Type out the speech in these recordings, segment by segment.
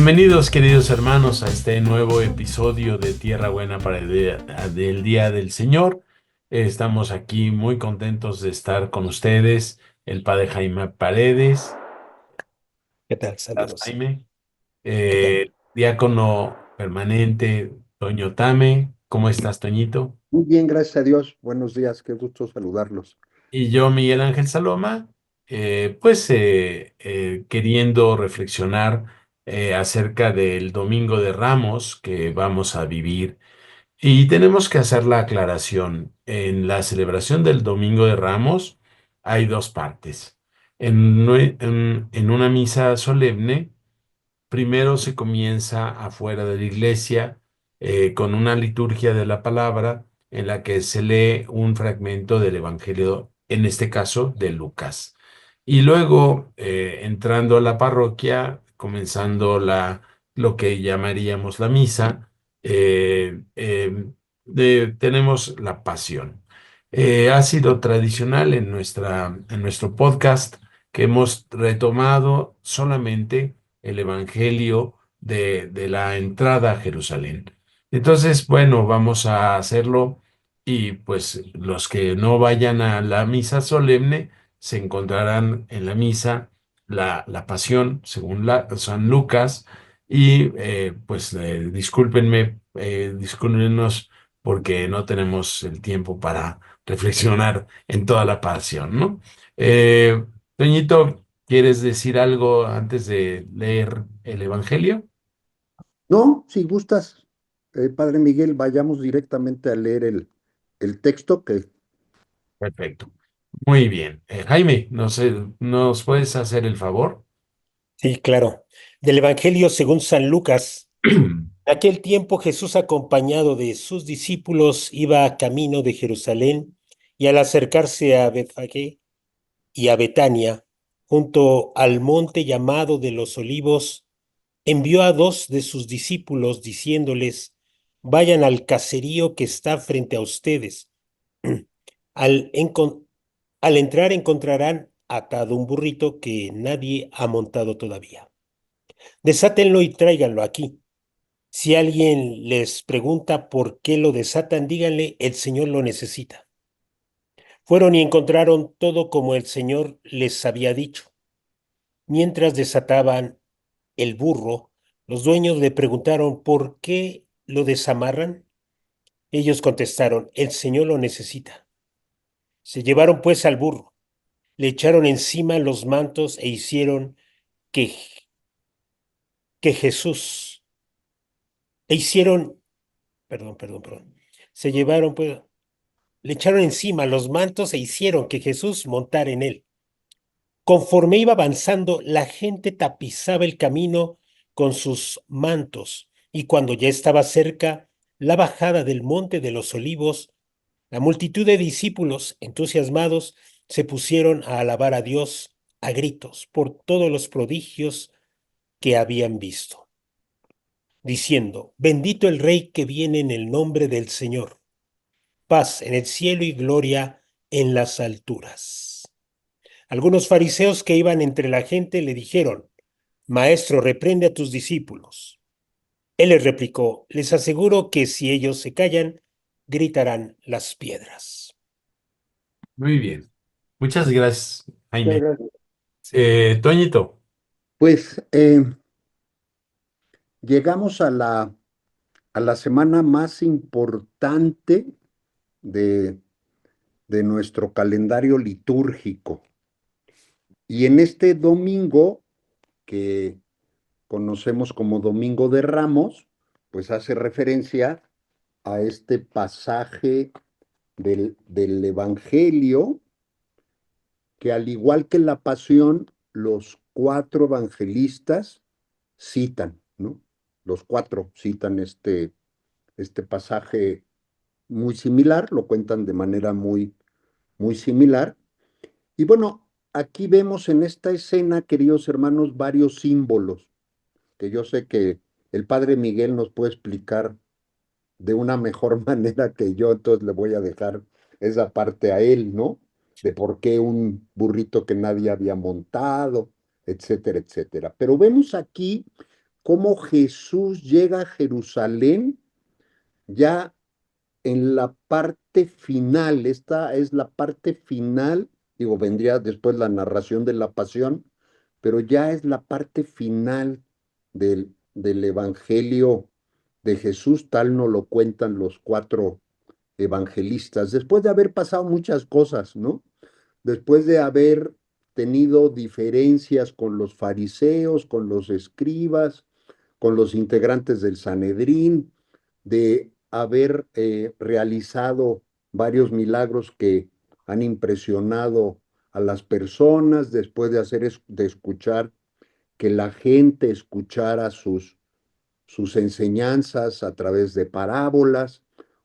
Bienvenidos, queridos hermanos, a este nuevo episodio de Tierra Buena para el del Día del Señor. Estamos aquí muy contentos de estar con ustedes, el padre Jaime Paredes. ¿Qué tal? ¿Estás, Saludos. Jaime? ¿Qué tal? Diácono permanente, Toño Tame. ¿Cómo estás, Toñito? Muy bien, gracias a Dios. Buenos días, qué gusto saludarlos. Y yo, Miguel Ángel Saloma, queriendo reflexionar acerca del Domingo de Ramos que vamos a vivir. Y tenemos que hacer la aclaración. En la celebración del Domingo de Ramos hay dos partes. En una misa solemne, primero se comienza afuera de la iglesia con una liturgia de la palabra en la que se lee un fragmento del Evangelio, en este caso de Lucas. Y luego, entrando a la parroquia, comenzando lo que llamaríamos la misa, tenemos la pasión. Ha sido tradicional en nuestro podcast que hemos retomado solamente el Evangelio de la entrada a Jerusalén. Entonces, bueno, vamos a hacerlo y pues los que no vayan a la misa solemne se encontrarán en la misa la pasión según San Lucas y discúlpenos porque no tenemos el tiempo para reflexionar en toda la pasión, ¿no? Toñito, ¿quieres decir algo antes de leer el Evangelio? No, si gustas, Padre Miguel, vayamos directamente a leer el texto que Perfecto. Muy bien. Jaime, ¿nos puedes hacer el favor? Sí, claro. Del Evangelio según San Lucas. En aquel tiempo Jesús, acompañado de sus discípulos, iba a camino de Jerusalén, y al acercarse a Betfagé y a Betania, junto al monte llamado de los Olivos, envió a dos de sus discípulos diciéndoles: vayan al caserío que está frente a ustedes. Al, encon- Al entrar encontrarán atado un burrito que nadie ha montado todavía. Desátenlo y tráiganlo aquí. Si alguien les pregunta por qué lo desatan, díganle: el Señor lo necesita. Fueron y encontraron todo como el Señor les había dicho. Mientras desataban el burro, los dueños le preguntaron: ¿por qué lo desamarran? Ellos contestaron: el Señor lo necesita. Se llevaron pues al burro, le echaron encima los mantos e hicieron que, que Jesús, e hicieron, perdón, se llevaron pues, le echaron encima los mantos e hicieron que Jesús montara en él. Conforme iba avanzando, la gente tapizaba el camino con sus mantos, y cuando ya estaba cerca la bajada del monte de los olivos, la multitud de discípulos entusiasmados se pusieron a alabar a Dios a gritos por todos los prodigios que habían visto, diciendo: bendito el Rey que viene en el nombre del Señor, paz en el cielo y gloria en las alturas. Algunos fariseos que iban entre la gente le dijeron: Maestro, reprende a tus discípulos. Él les replicó: les aseguro que si ellos se callan, gritarán las piedras. Muy bien. Muchas gracias, muchas Jaime. gracias. Toñito. Pues llegamos a la semana más importante de, de nuestro calendario litúrgico. Y en este domingo, que conocemos como Domingo de Ramos, pues hace referencia a este pasaje del Evangelio que al igual que la Pasión, los cuatro evangelistas citan, ¿no? Los cuatro citan este pasaje muy similar, lo cuentan de manera muy similar. Y bueno, aquí vemos en esta escena, queridos hermanos, varios símbolos que yo sé que el padre Miguel nos puede explicar de una mejor manera que yo, entonces le voy a dejar esa parte a él, ¿no? De por qué un burrito que nadie había montado, etcétera, etcétera. Pero vemos aquí cómo Jesús llega a Jerusalén ya en la parte final. Esta es la parte final, digo, vendría después la narración de la pasión, pero ya es la parte final del Evangelio de Jesús, tal nos lo cuentan los cuatro evangelistas, después de haber pasado muchas cosas, ¿no? Después de haber tenido diferencias con los fariseos, con los escribas, con los integrantes del Sanedrín, de haber realizado varios milagros que han impresionado a las personas, después de de escuchar que la gente escuchara sus enseñanzas a través de parábolas.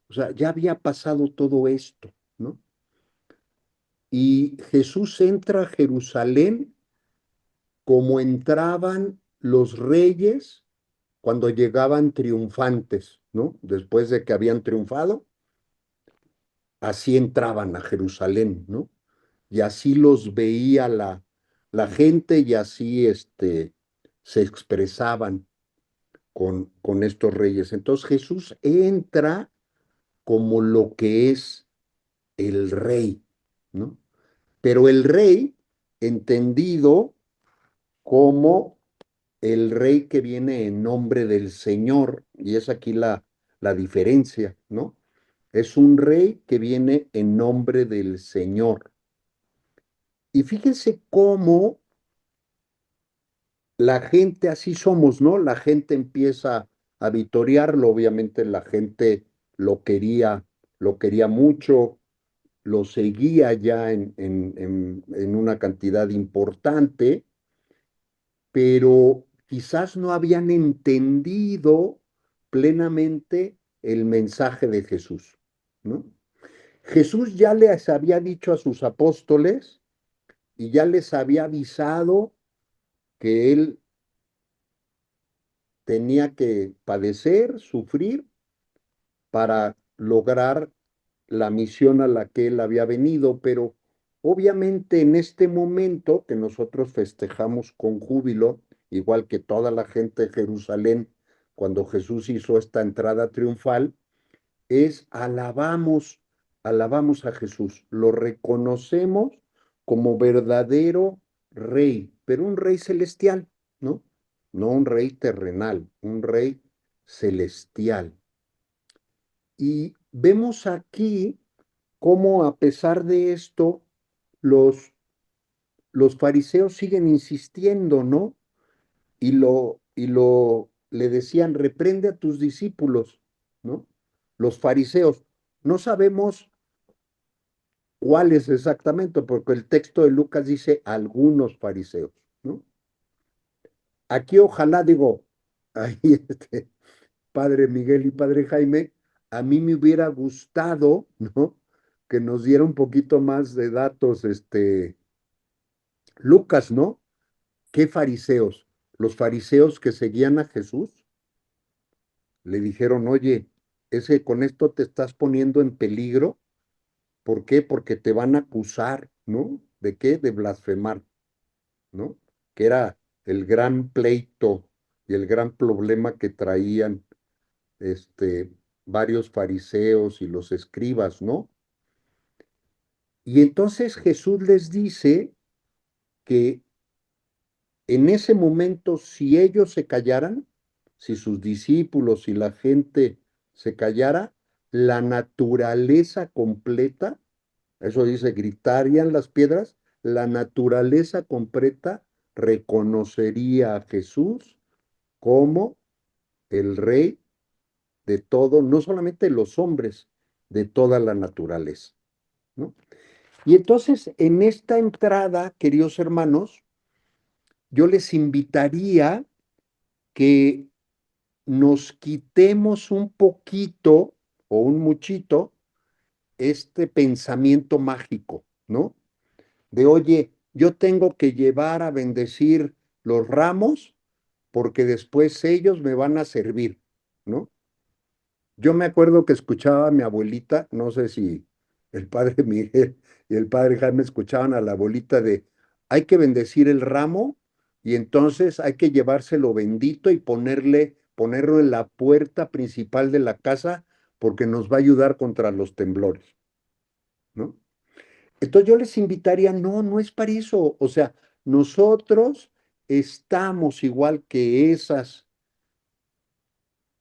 O sea, ya había pasado todo esto, ¿no? Y Jesús entra a Jerusalén como entraban los reyes cuando llegaban triunfantes, ¿no? Después de que habían triunfado, así entraban a Jerusalén, ¿no? Y así los veía la gente y así se expresaban con estos reyes. Entonces Jesús entra como lo que es el rey, ¿no? Pero el rey entendido como el rey que viene en nombre del Señor, y es aquí la diferencia, ¿no? Es un rey que viene en nombre del Señor. Y fíjense cómo la gente, así somos, ¿no? La gente empieza a vitorearlo, obviamente la gente lo quería mucho, lo seguía ya en una cantidad importante, pero quizás no habían entendido plenamente el mensaje de Jesús, ¿no? Jesús ya les había dicho a sus apóstoles y ya les había avisado que él tenía que padecer, sufrir para lograr la misión a la que él había venido, pero obviamente en este momento que nosotros festejamos con júbilo, igual que toda la gente de Jerusalén, cuando Jesús hizo esta entrada triunfal, es alabamos a Jesús, lo reconocemos como verdadero rey, pero un rey celestial, ¿no? No un rey terrenal, un rey celestial. Y vemos aquí cómo a pesar de esto, los, los fariseos siguen insistiendo, ¿no? Le decían, reprende a tus discípulos, ¿no? Los fariseos. No sabemos cuáles exactamente, porque el texto de Lucas dice algunos fariseos, ¿no? Aquí ojalá, digo, ahí Padre Miguel y Padre Jaime, a mí me hubiera gustado, ¿no? Que nos diera un poquito más de datos, Lucas, ¿no? ¿Qué fariseos? Los fariseos que seguían a Jesús le dijeron, oye, ese con esto te estás poniendo en peligro. ¿Por qué? Porque te van a acusar, ¿no? ¿De qué? De blasfemar, ¿no? Que era el gran pleito y el gran problema que traían varios fariseos y los escribas, ¿no? Y entonces Jesús les dice que en ese momento, si ellos se callaran, si sus discípulos y la gente se callara, la naturaleza completa, eso dice, gritarían las piedras, la naturaleza completa reconocería a Jesús como el rey de todo, no solamente los hombres, de toda la naturaleza, ¿no? Y entonces, en esta entrada, queridos hermanos, yo les invitaría que nos quitemos un poquito o un muchito este pensamiento mágico, ¿no? De, oye, yo tengo que llevar a bendecir los ramos porque después ellos me van a servir, ¿no? Yo me acuerdo que escuchaba a mi abuelita, no sé si el padre Miguel y el padre Jaime escuchaban a la abuelita de, hay que bendecir el ramo Y entonces hay que llevárselo bendito y ponerlo en la puerta principal de la casa porque nos va a ayudar contra los temblores, ¿no? Entonces yo les invitaría, no, no es para eso. O sea, nosotros estamos igual que esas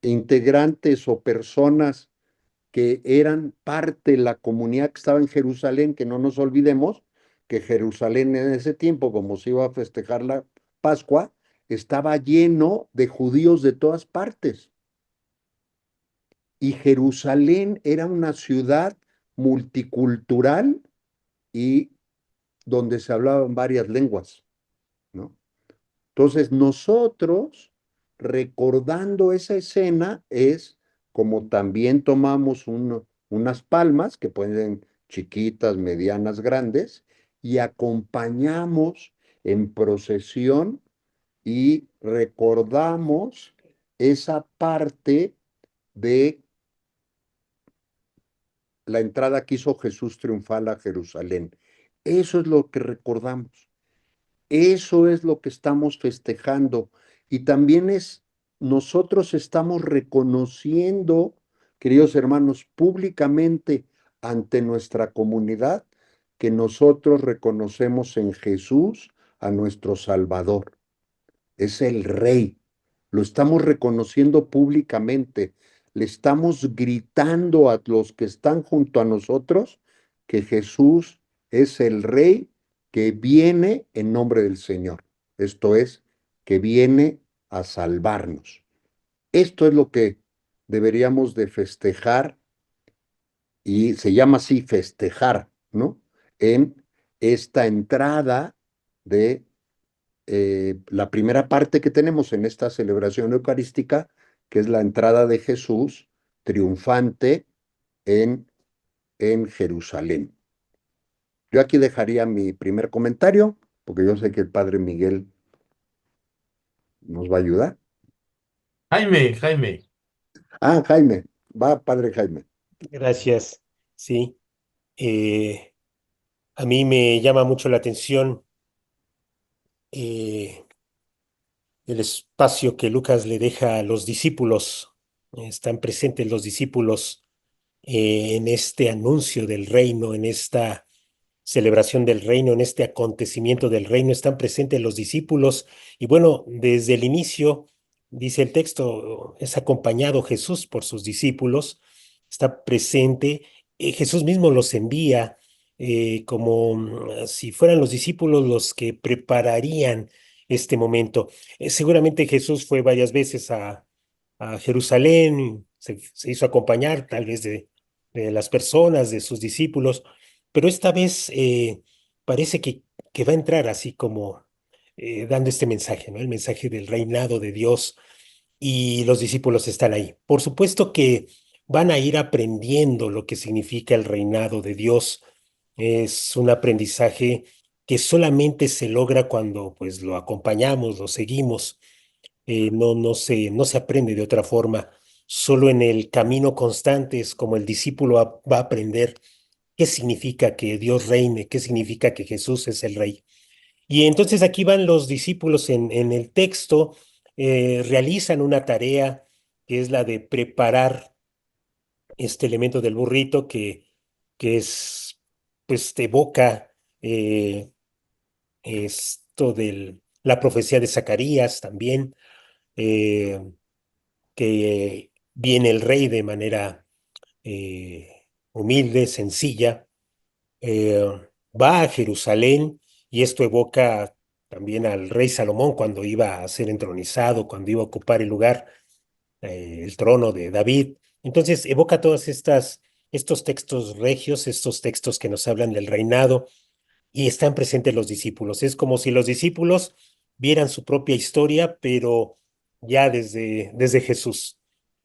integrantes o personas que eran parte de la comunidad que estaba en Jerusalén, que no nos olvidemos que Jerusalén en ese tiempo, como se iba a festejar la Pascua, estaba lleno de judíos de todas partes. Y Jerusalén era una ciudad multicultural y donde se hablaban varias lenguas, ¿no? Entonces, nosotros, recordando esa escena, es como también tomamos unas palmas, que pueden ser chiquitas, medianas, grandes, y acompañamos en procesión y recordamos esa parte de la entrada que hizo Jesús triunfal a Jerusalén. Eso es lo que recordamos. Eso es lo que estamos festejando. Y también nosotros estamos reconociendo, queridos hermanos, públicamente ante nuestra comunidad, que nosotros reconocemos en Jesús a nuestro Salvador. Es el Rey. Lo estamos reconociendo públicamente. Le estamos gritando a los que están junto a nosotros que Jesús es el Rey que viene en nombre del Señor. Esto es, que viene a salvarnos. Esto es lo que deberíamos de festejar y se llama así festejar, ¿no? En esta entrada de la primera parte que tenemos en esta celebración eucarística, que es la entrada de Jesús triunfante en, en Jerusalén. Yo aquí dejaría mi primer comentario, porque yo sé que el Padre Miguel nos va a ayudar. Jaime, Jaime. Ah, Jaime, va Padre Jaime. Gracias. Sí, eh, a mí me llama mucho la atención eh, el espacio que Lucas le deja a los discípulos. Están presentes los discípulos en este anuncio del reino, en esta celebración del reino, en este acontecimiento del reino, están presentes los discípulos. Y bueno, desde el inicio, dice el texto, es acompañado Jesús por sus discípulos, está presente. Jesús mismo los envía como si fueran los discípulos los que prepararían este momento. Seguramente Jesús fue varias veces a Jerusalén, se hizo acompañar tal vez de las personas, de sus discípulos, pero esta vez parece que va a entrar así como dando este mensaje, ¿no? El mensaje del reinado de Dios y los discípulos están ahí. Por supuesto que van a ir aprendiendo lo que significa el reinado de Dios. Es un aprendizaje que solamente se logra cuando pues lo acompañamos, lo seguimos. No se aprende de otra forma. Solo en el camino constante es como el discípulo va a aprender qué significa que Dios reine, qué significa que Jesús es el rey. Y entonces aquí van los discípulos en el texto, realizan una tarea que es la de preparar este elemento del burrito que es, pues, te evoca esto de la profecía de Zacarías también, eh, que viene el rey de manera humilde, sencilla, eh, va a Jerusalén y esto evoca también al rey Salomón cuando iba a ser entronizado, cuando iba a ocupar el lugar, el trono de David. Entonces evoca estos textos regios, estos textos que nos hablan del reinado y están presentes los discípulos. Es como si los discípulos vieran su propia historia, pero ya desde Jesús.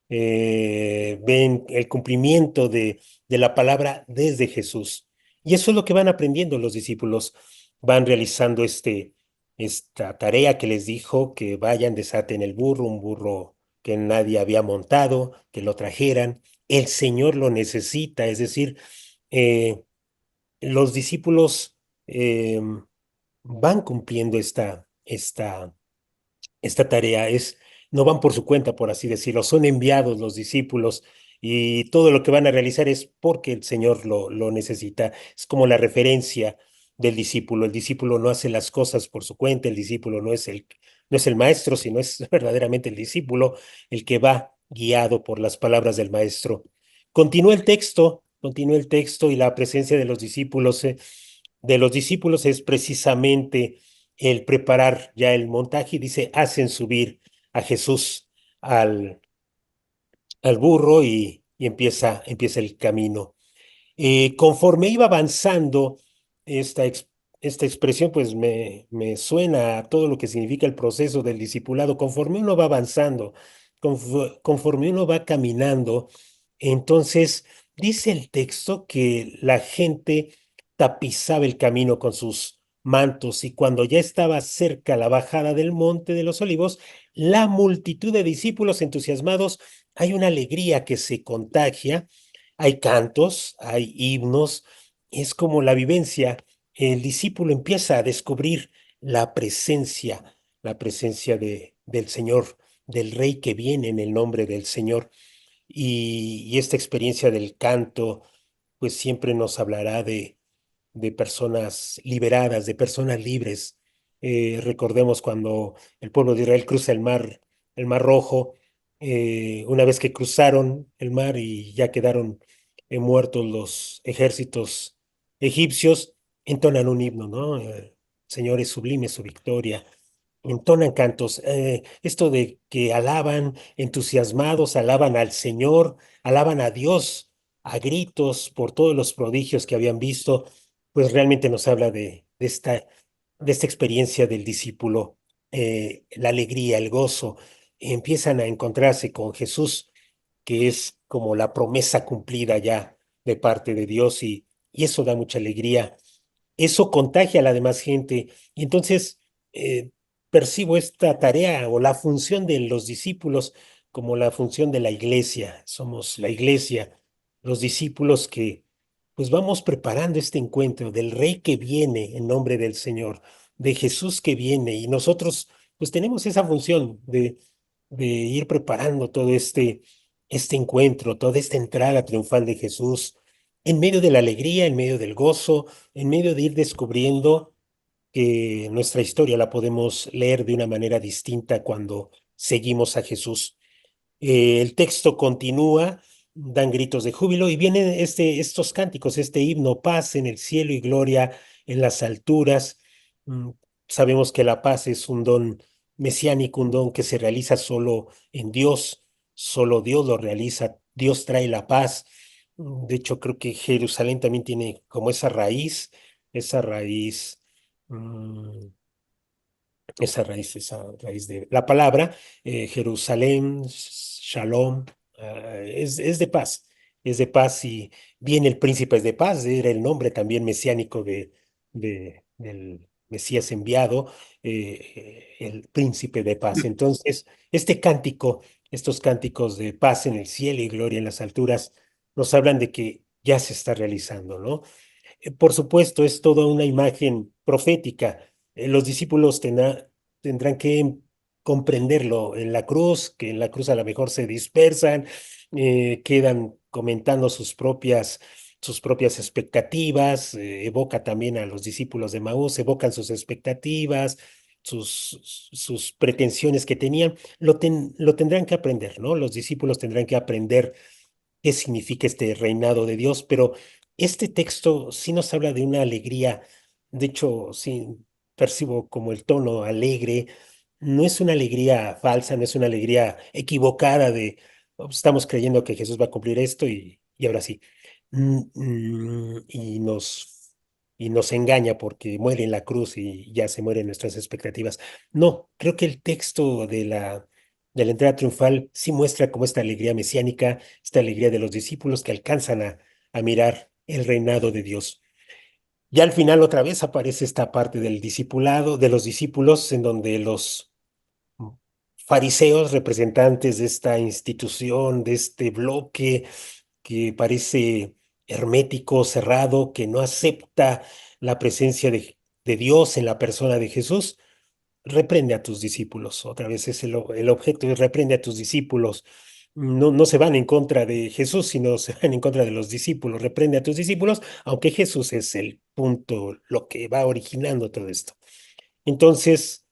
Ven el cumplimiento de la palabra desde Jesús. Y eso es lo que van aprendiendo los discípulos. Van realizando esta tarea que les dijo, que vayan, desaten el burro, un burro que nadie había montado, que lo trajeran. El Señor lo necesita, es decir, los discípulos van cumpliendo esta, esta tarea. No van por su cuenta, por así decirlo, son enviados los discípulos y todo lo que van a realizar es porque el Señor lo necesita. Es como la referencia del discípulo. El discípulo no hace las cosas por su cuenta, el discípulo no es el maestro, sino es verdaderamente el discípulo el que va guiado por las palabras del maestro. Continúa el texto y la presencia de los discípulos es precisamente el preparar ya el montaje y dice, hacen subir a Jesús al, al burro y empieza el camino. Conforme iba avanzando esta expresión, pues me suena a todo lo que significa el proceso del discipulado. Conforme uno va avanzando, conforme uno va caminando, entonces dice el texto que la gente tapizaba el camino con sus mantos y cuando ya estaba cerca la bajada del monte de los olivos, la multitud de discípulos entusiasmados, hay una alegría que se contagia, hay cantos, hay himnos, es como la vivencia. El discípulo empieza a descubrir la presencia del Señor, del Rey que viene en el nombre del Señor. Y esta experiencia del canto, pues siempre nos hablará de personas liberadas, de personas libres. Recordemos cuando el pueblo de Israel cruza el mar Rojo, una vez que cruzaron el mar y ya quedaron muertos los ejércitos egipcios, entonan un himno, ¿no? Señor, es sublime su victoria. Entonan cantos. Esto de que alaban, entusiasmados, alaban al Señor, alaban a Dios a gritos por todos los prodigios que habían visto, pues realmente nos habla de esta experiencia del discípulo, la alegría, el gozo. Empiezan a encontrarse con Jesús, que es como la promesa cumplida ya de parte de Dios y eso da mucha alegría. Eso contagia a la demás gente. Y entonces percibo esta tarea o la función de los discípulos como la función de la iglesia. Somos la iglesia, los discípulos que pues vamos preparando este encuentro del Rey que viene en nombre del Señor, de Jesús que viene y nosotros pues tenemos esa función de ir preparando todo este encuentro, toda esta entrada triunfal de Jesús en medio de la alegría, en medio del gozo, en medio de ir descubriendo que nuestra historia la podemos leer de una manera distinta cuando seguimos a Jesús. El texto continúa, dan gritos de júbilo y vienen estos cánticos, este himno, paz en el cielo y gloria en las alturas. Mm, Sabemos que la paz es un don mesiánico, un don que se realiza solo en Dios, solo Dios lo realiza, Dios trae la paz. De hecho, creo que Jerusalén también tiene como esa raíz. mm, esa raíz de la palabra, Jerusalén, Shalom, es de paz y viene el príncipe es de paz, era el nombre también mesiánico del Mesías enviado, el príncipe de paz. Entonces, estos cánticos de paz en el cielo y gloria en las alturas, nos hablan de que ya se está realizando, ¿no? Por supuesto, es toda una imagen profética. Los discípulos tendrán que comprenderlo en la cruz, que en la cruz a lo mejor se dispersan, quedan comentando sus propias expectativas, evoca también a los discípulos de Maús, evocan sus expectativas, sus pretensiones que tenían, lo tendrán que aprender, ¿no? Los discípulos tendrán que aprender qué significa este reinado de Dios, pero este texto sí nos habla de una alegría, de hecho, sí percibo como el tono alegre, no es una alegría falsa, no es una alegría equivocada de "Oh, estamos creyendo que Jesús va a cumplir esto y ahora sí. Y y nos engaña porque muere en la cruz y ya se mueren nuestras expectativas. No, creo que el texto de la entrada triunfal sí muestra como esta alegría mesiánica, esta alegría de los discípulos que alcanzan a mirar el reinado de Dios. Ya al final otra vez aparece esta parte del discipulado, de los discípulos, en donde los fariseos, representantes de esta institución, de este bloque que parece hermético, cerrado, que no acepta la presencia de Dios en la persona de Jesús, reprende a tus discípulos. Otra vez es el objeto es reprende a tus discípulos. No, no se van en contra de Jesús, sino se van en contra de los discípulos. Reprende a tus discípulos, aunque Jesús es el punto, lo que va originando todo esto. Entonces,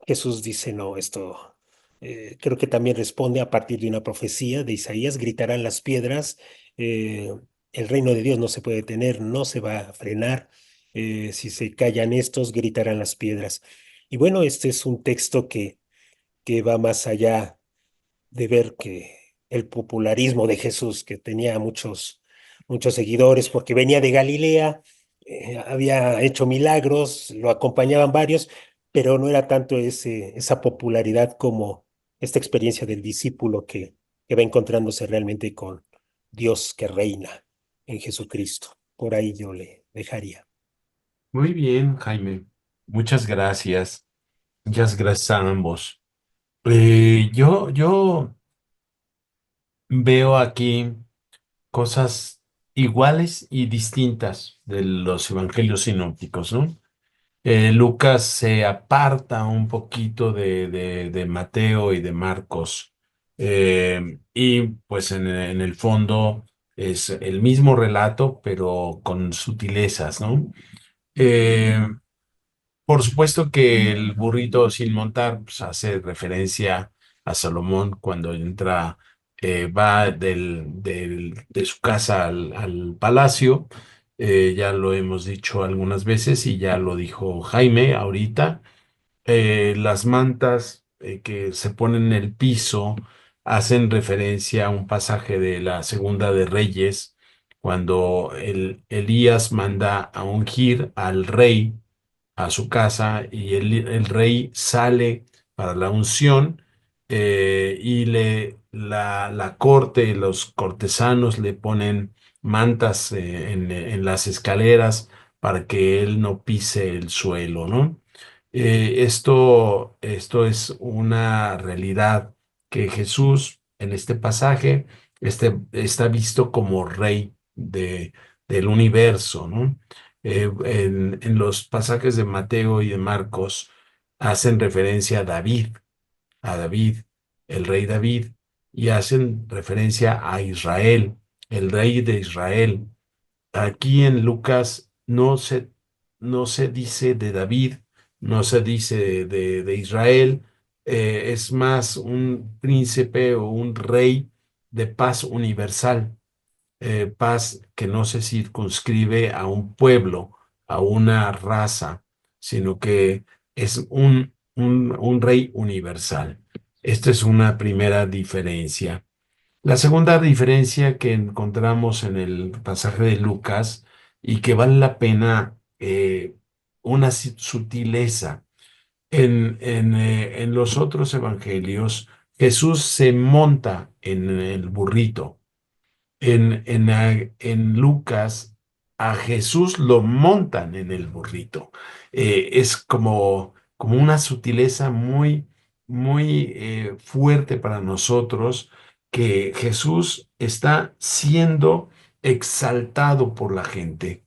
Jesús dice, no, esto creo que también responde a partir de una profecía de Isaías, gritarán las piedras, eh, el reino de Dios no se puede detener, no se va a frenar, si se callan estos, gritarán las piedras. Y bueno, este es un texto que va más allá de ver que el popularismo de Jesús, que tenía muchos seguidores porque venía de Galilea, había hecho milagros, lo acompañaban varios, pero no era tanto esa popularidad como esta experiencia del discípulo que va encontrándose realmente con Dios que reina en Jesucristo. Por ahí yo le dejaría. Muy bien, Jaime. Muchas gracias. Muchas gracias a ambos. Yo veo aquí cosas iguales y distintas de los evangelios sinópticos, ¿no? Lucas se aparta un poquito de Mateo y de Marcos, y pues en el fondo es el mismo relato, pero con sutilezas, ¿no? Eh, por supuesto que el burrito sin montar pues, hace referencia a Salomón cuando entra, va de su casa al palacio. Ya lo hemos dicho algunas veces y ya lo dijo Jaime ahorita. Las mantas que se ponen en el piso hacen referencia a un pasaje de la Segunda de Reyes, cuando Elías manda a ungir al rey a su casa y el rey sale para la unción, y la corte, los cortesanos le ponen mantas en las escaleras para que él no pise el suelo, ¿no? Esto es una realidad que Jesús en este pasaje está visto como rey del universo, ¿no? En los pasajes de Mateo y de Marcos hacen referencia a David, el rey David, y hacen referencia a Israel, el rey de Israel. Aquí en Lucas no se dice de David, no se dice de Israel, es más un príncipe o un rey de paz universal, paz que no se circunscribe a un pueblo, a una raza, sino que es un rey universal. Esta es una primera diferencia. La segunda diferencia que encontramos en el pasaje de Lucas y que vale la pena una sutileza. En los otros evangelios, Jesús se monta en el burrito. En Lucas, a Jesús lo montan en el burrito. Es como una sutileza muy fuerte para nosotros, que Jesús está siendo exaltado por la gente.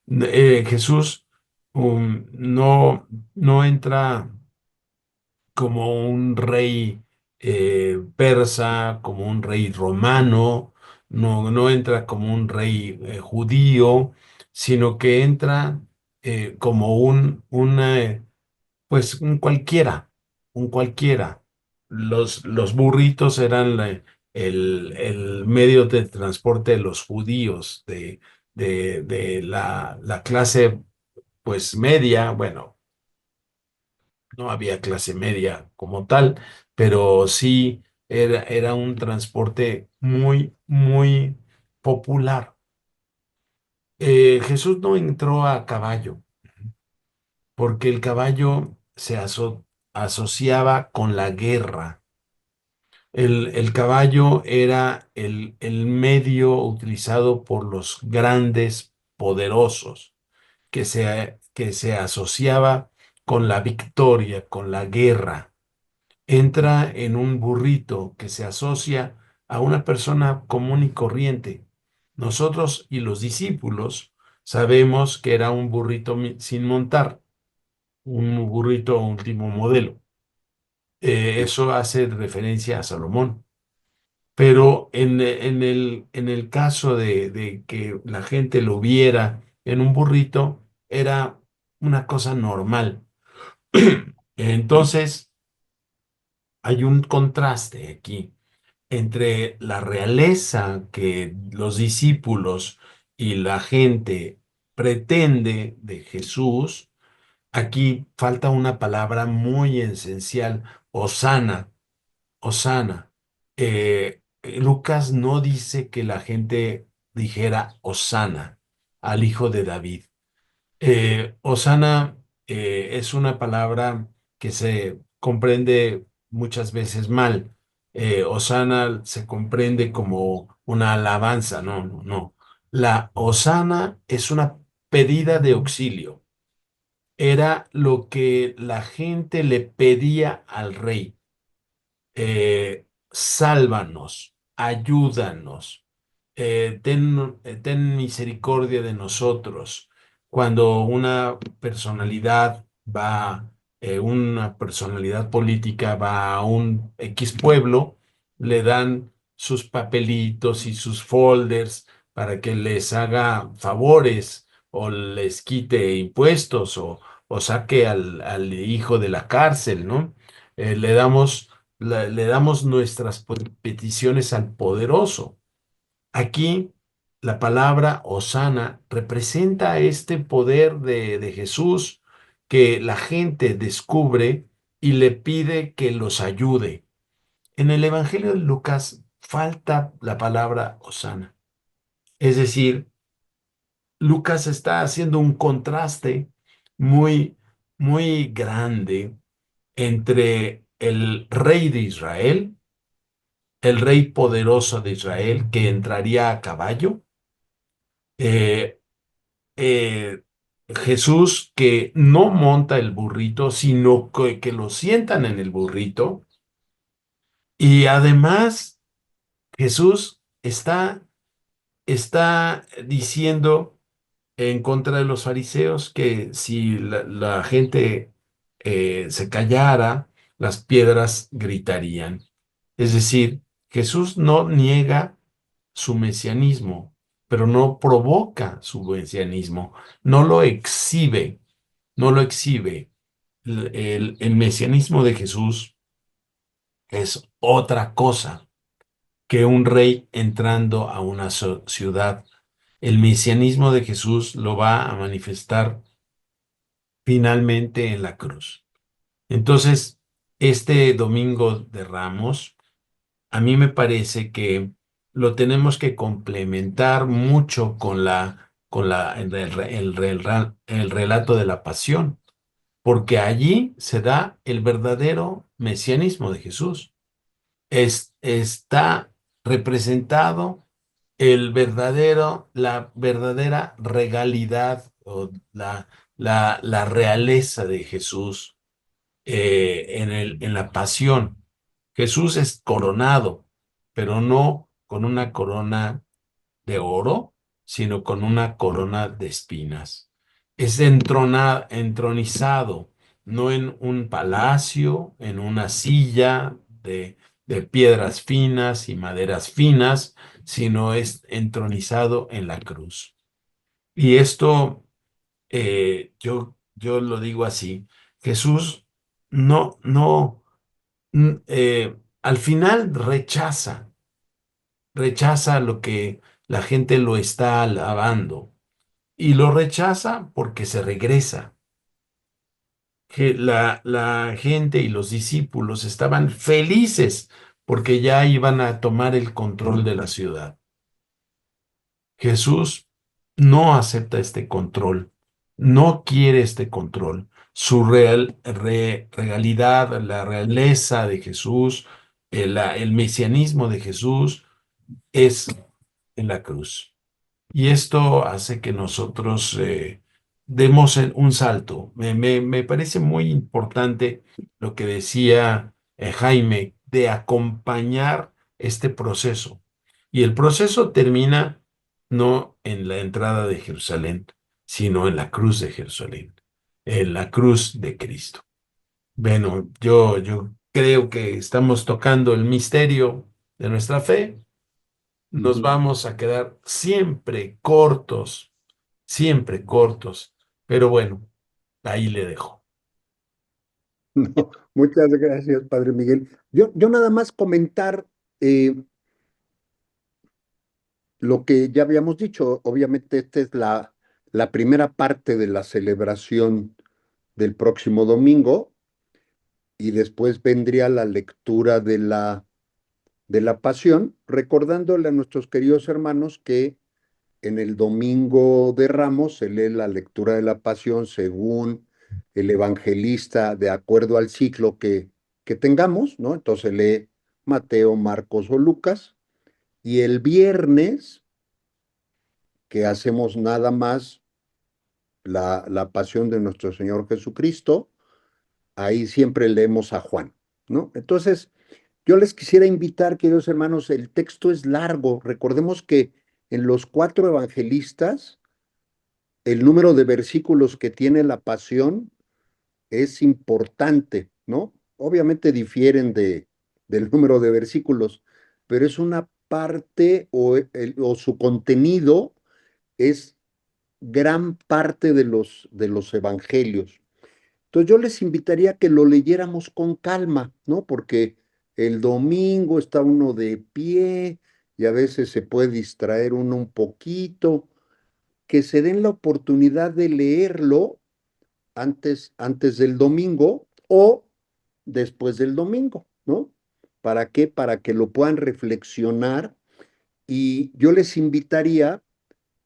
Jesús no entra como un rey persa, como un rey romano, no entra como un rey judío, sino que entra como pues un cualquiera. Los burritos eran el medio de transporte de los judíos, de la clase pues media, bueno, no había clase media como tal, pero sí era un transporte muy popular. Jesús no entró a caballo, porque el caballo se asociaba con la guerra. El caballo era el medio utilizado por los grandes poderosos, que se asociaba con la victoria, con la guerra. Entra en un burrito que se asocia a una persona común y corriente. Nosotros y los discípulos sabemos que era un burrito sin montar. un burrito último modelo. Eso hace referencia a Salomón. Pero en el caso de que la gente lo viera en un burrito, era una cosa normal. Entonces, hay un contraste aquí entre la realeza que los discípulos y la gente pretende de Jesús. Aquí falta una palabra muy esencial: hosana. Hosana. Lucas no dice que la gente dijera hosana al hijo de David. Hosana es una palabra que se comprende muchas veces mal. Hosana se comprende como una alabanza. No, no, no. La hosana es una pedida de auxilio. Era lo que la gente le pedía al rey. Sálvanos, ayúdanos, ten misericordia de nosotros. Cuando una personalidad política va a un X pueblo, le dan sus papelitos y sus folders para que les haga favores o les quite impuestos o saque al hijo de la cárcel, ¿no? Le damos nuestras peticiones al poderoso. Aquí la palabra hosana representa este poder de Jesús que la gente descubre y le pide que los ayude. En el Evangelio de Lucas falta la palabra hosana. Es decir, Lucas está haciendo un contraste muy, muy grande entre el rey de Israel, el rey poderoso de Israel que entraría a caballo, eh, eh, Jesús que no monta el burrito, sino que lo sientan en el burrito, y además Jesús está diciendo en contra de los fariseos que si la gente se callara, las piedras gritarían. Es decir, Jesús no niega su mesianismo, pero no provoca su mesianismo, no lo exhibe, no lo exhibe. El mesianismo de Jesús es otra cosa que un rey entrando a una ciudad. El mesianismo de Jesús lo va a manifestar finalmente en la cruz. Entonces, este domingo de Ramos, a mí me parece que lo tenemos que complementar mucho el relato de la pasión, porque allí se da el verdadero mesianismo de Jesús. Está representado la verdadera regalidad o la realeza de Jesús en la pasión. Jesús es coronado, pero no con una corona de oro, sino con una corona de espinas. Es entronizado, no en un palacio, en una silla de piedras finas y maderas finas, sino es entronizado en la cruz. Y esto, yo lo digo así: Jesús no, al final rechaza lo que la gente lo está alabando, y lo rechaza porque se regresa. Que la gente y los discípulos estaban felices porque ya iban a tomar el control de la ciudad. Jesús no acepta este control, no quiere este control. Su realidad, la realeza de Jesús, el mesianismo de Jesús es en la cruz. Y esto hace que nosotros demos un salto. Me parece muy importante lo que decía Jaime, de acompañar este proceso. Y el proceso termina no en la entrada de Jerusalén, sino en la cruz de Jerusalén. la cruz de Cristo. Bueno, yo creo que estamos tocando el misterio de nuestra fe. Nos Ujú. vamos a quedar siempre cortos, pero bueno, ahí le dejo. No, muchas gracias, Padre Miguel. Yo nada más comentar lo que ya habíamos dicho. Obviamente, esta es la primera parte de la celebración del próximo domingo y después vendría la lectura de la Pasión, recordándole a nuestros queridos hermanos que en el Domingo de Ramos se lee la lectura de la Pasión según el evangelista, de acuerdo al ciclo que tengamos, ¿no? Entonces lee Mateo, Marcos o Lucas. Y el viernes, que hacemos nada más la Pasión de nuestro Señor Jesucristo, ahí siempre leemos a Juan, ¿no? Entonces, yo les quisiera invitar, queridos hermanos, el texto es largo. Recordemos que en los cuatro evangelistas, el número de versículos que tiene la Pasión es importante, ¿no? Obviamente difieren del número de versículos, pero es una parte o su contenido es gran parte de los evangelios. Entonces yo les invitaría a que lo leyéramos con calma, ¿no? Porque el domingo está uno de pie y a veces se puede distraer uno un poquito, que se den la oportunidad de leerlo antes del domingo o después del domingo, ¿no? ¿Para qué? Para que lo puedan reflexionar y yo les invitaría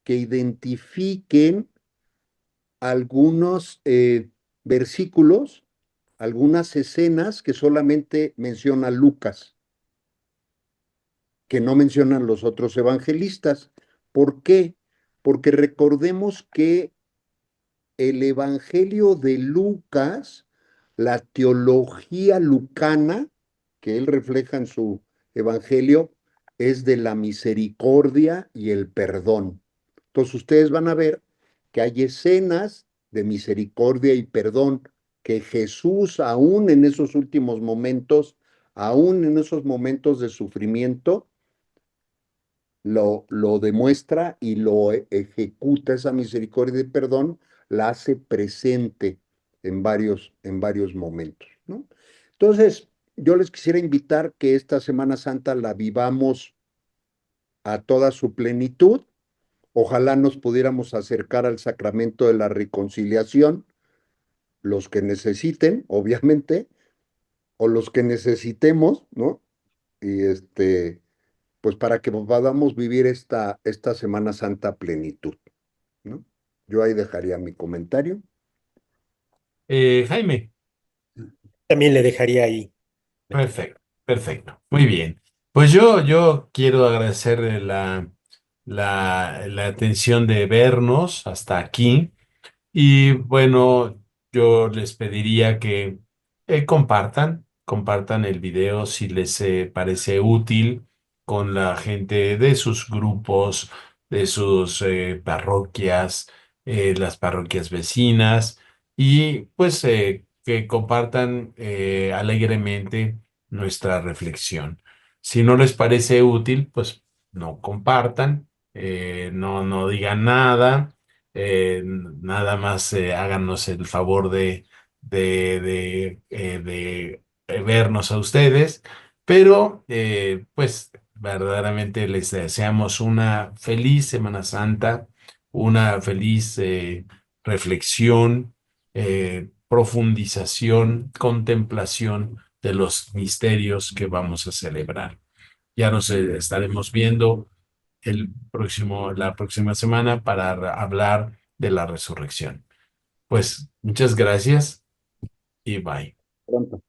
que identifiquen algunos versículos, algunas escenas que solamente menciona Lucas, que no mencionan los otros evangelistas. ¿Por qué? Porque recordemos que el Evangelio de Lucas, la teología lucana que él refleja en su Evangelio, es de la misericordia y el perdón. Entonces ustedes van a ver que hay escenas de misericordia y perdón que Jesús, aún en esos últimos momentos, aún en esos momentos de sufrimiento, lo demuestra y lo ejecuta, esa misericordia y perdón, la hace presente en varios momentos, ¿no? Entonces, yo les quisiera invitar que esta Semana Santa la vivamos a toda su plenitud. Ojalá nos pudiéramos acercar al sacramento de la reconciliación, los que necesiten, obviamente, o los que necesitemos, ¿no? Y pues para que podamos vivir esta Semana Santa a plenitud, ¿no? Yo ahí dejaría mi comentario. Jaime. También le dejaría ahí. Perfecto, perfecto. Muy bien. Pues yo quiero agradecerle la atención de vernos hasta aquí. Y bueno, yo les pediría que compartan el video si les parece útil con la gente de sus grupos, de sus parroquias, las parroquias vecinas, y pues que compartan alegremente nuestra reflexión. Si no les parece útil, pues no compartan, no digan nada, nada más háganos el favor de vernos a ustedes, pero pues verdaderamente les deseamos una feliz Semana Santa, una feliz reflexión, profundización, contemplación de los misterios que vamos a celebrar. Ya nos estaremos viendo la próxima semana para hablar de la resurrección. Pues muchas gracias y bye. Pronto.